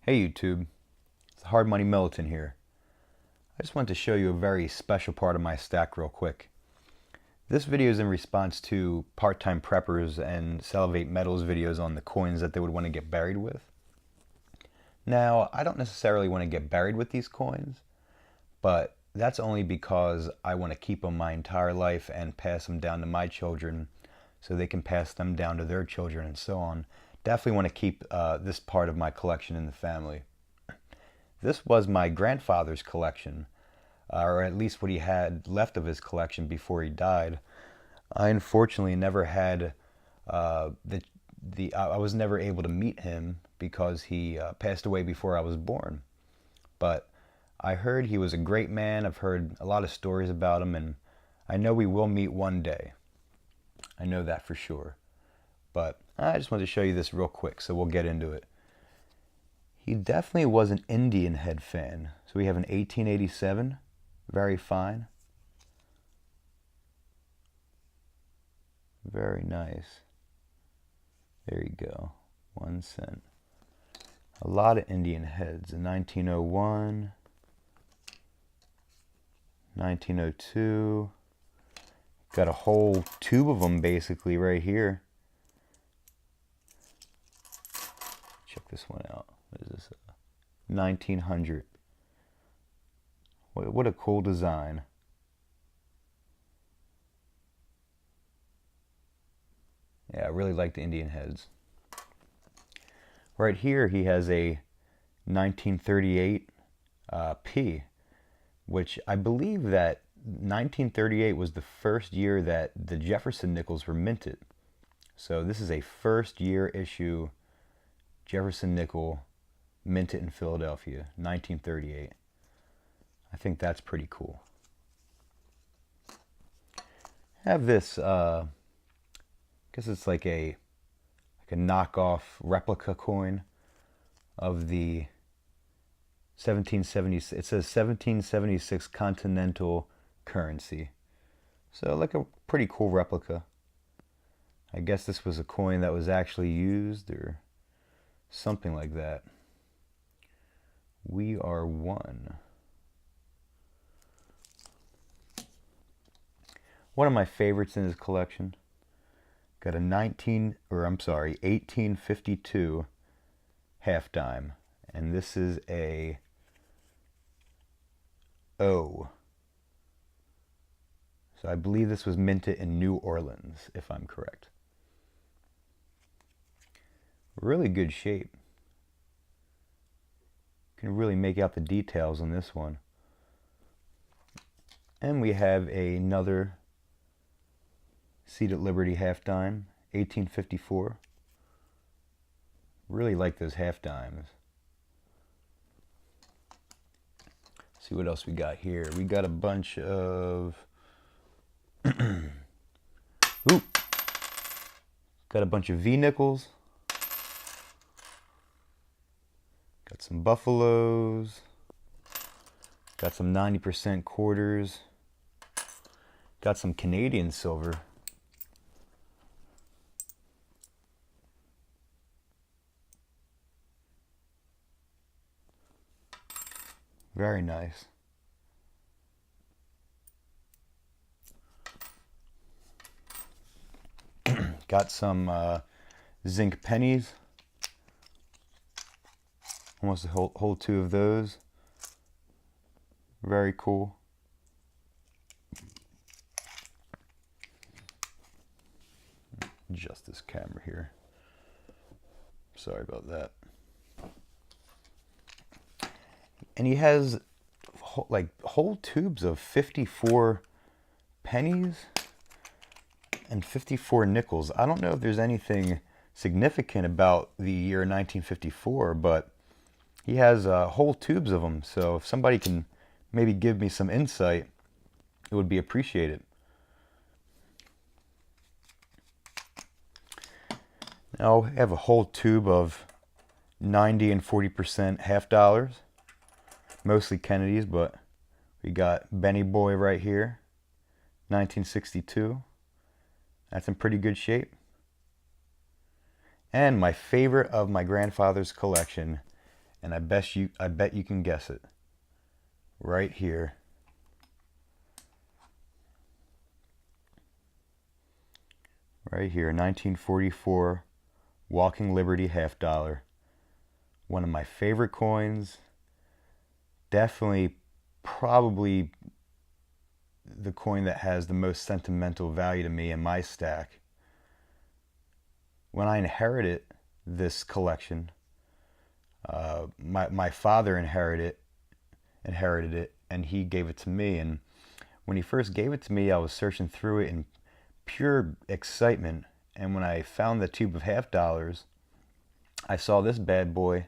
Hey YouTube, it's Hard Money Militant here. I just wanted to show you a very special part of my stack real quick. This video is in response to part-time preppers and Salivate Metals videos on the coins that they would want to get buried with. Now, I don't necessarily want to get buried with these coins, but that's only because I want to keep them my entire life and pass them down to my children so they can pass them down to their children and so on. Definitely want to keep this part of my collection in the family. This was my grandfather's collection, or at least what he had left of his collection before he died. I unfortunately never had I was never able to meet him because he passed away before I was born. But I heard he was a great man. I've heard a lot of stories about him, and I know we will meet one day. I know that for sure. But I just wanted to show you this real quick, so we'll get into it. He definitely was an Indian head fan. So we have an 1887, very fine. Very nice. There you go, 1 cent. A lot of Indian heads. A 1901, 1902. Got a whole tube of them basically right here. Check this one out. What is this? 1900. What a cool design. Yeah, I really like the Indian heads. Right here he has a 1938 P, which I believe that 1938 was the first year that the Jefferson nickels were minted. So this is a first year issue Jefferson nickel minted in Philadelphia, 1938. I think that's pretty cool. I have this, I guess it's like a knockoff replica coin of the 1770. It says 1776 Continental currency. So like a pretty cool replica. I guess this was a coin that was actually used or something like that. We are one. One of my favorites in his collection. Got a 1852 half dime, and this is a O. So I believe this was minted in New Orleans, if I'm correct. Really good shape. Can really make out the details on this one. And we have another Seat at Liberty half dime, 1854. Really like those half dimes. See what else we got here. We got a bunch of ooh, got a bunch of V nickels. Got some buffaloes. Got some 90% quarters. Got some Canadian silver. Very nice. Got some zinc pennies. Almost a whole two of those. Very cool. Adjust this camera here. Sorry about that. And he has whole tubes of 54 pennies and 54 nickels. I don't know if there's anything significant about the year 1954, but he has whole tubes of them. So if somebody can maybe give me some insight, it would be appreciated. Now I have a whole tube of 90 and 40% half dollars. Mostly Kennedy's, but we got Benny Boy right here, 1962. That's in pretty good shape. And my favorite of my grandfather's collection And I bet you can guess it. Right here. Right here, 1944 Walking Liberty $50. One of my favorite coins. Definitely, probably the coin that has the most sentimental value to me in my stack. When I inherited this collection, my father inherited it, and he gave it to me. And when he first gave it to me, I was searching through it in pure excitement. And when I found the tube of $50, I saw this bad boy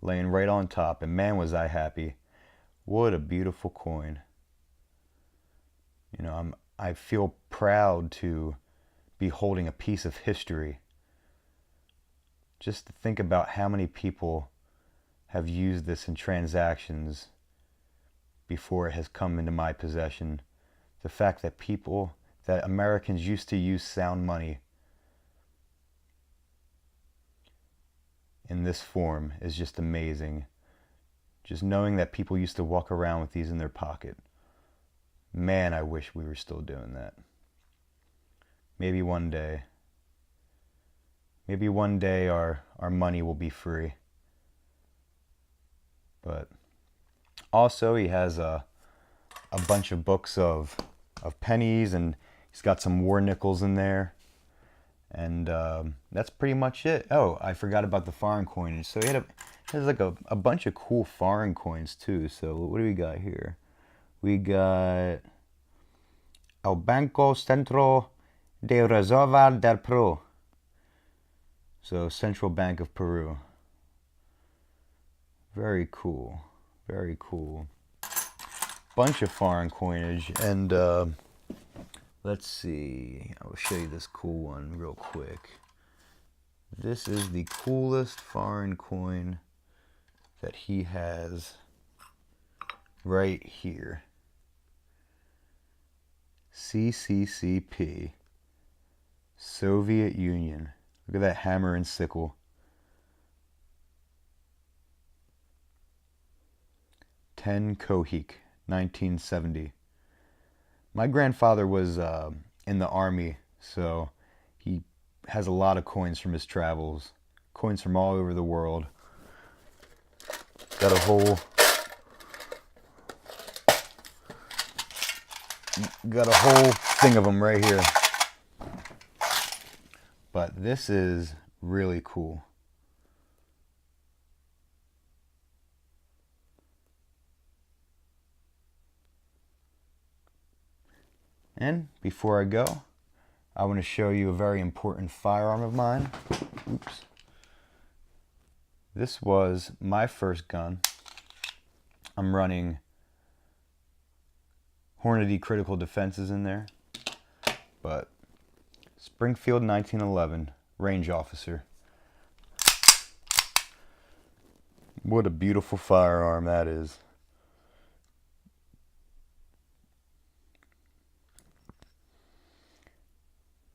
laying right on top, and man was I happy. What a beautiful coin. You know, I feel proud to be holding a piece of history. Just to think about how many people have used this in transactions before it has come into my possession. The fact that Americans used to use sound money in this form is just amazing. Just knowing that people used to walk around with these in their pocket. Man, I wish we were still doing that. Maybe one day. Maybe one day our money will be free. But also he has a bunch of books of pennies, and he's got some war nickels in there. And that's pretty much it. Oh, I forgot about the foreign coinage. So he has like a bunch of cool foreign coins too. So what do we got here? We got El Banco Centro de Reserva del Peru. So Central Bank of Peru. Very cool. Very cool. Bunch of foreign coinage. And let's see. I will show you this cool one real quick. This is the coolest foreign coin that he has right here. CCCP. Soviet Union. Look at that hammer and sickle. 10 Kohik, 1970. My grandfather was in the army, so he has a lot of coins from his travels. Coins from all over the world. Got a whole thing of them right here. But this is really cool. And before I go, I want to show you a very important firearm of mine. Oops. This was my first gun. I'm running Hornady Critical Defenses in there. But Springfield 1911 Range Officer. What a beautiful firearm that is.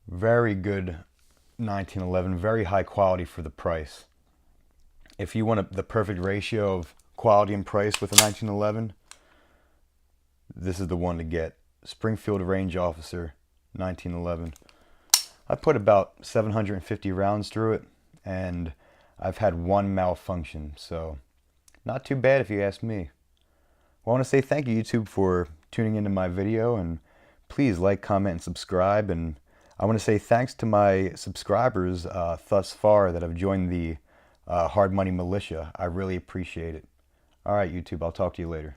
Very good 1911, very high quality for the price. If you want the perfect ratio of quality and price with a 1911, this is the one to get. Springfield Range Officer 1911. I put about 750 rounds through it, and I've had one malfunction, so not too bad if you ask me. Well, I want to say thank you, YouTube, for tuning into my video, and please like, comment, and subscribe. And I want to say thanks to my subscribers thus far that have joined the Hard Money Militia. I really appreciate it. All right, YouTube, I'll talk to you later.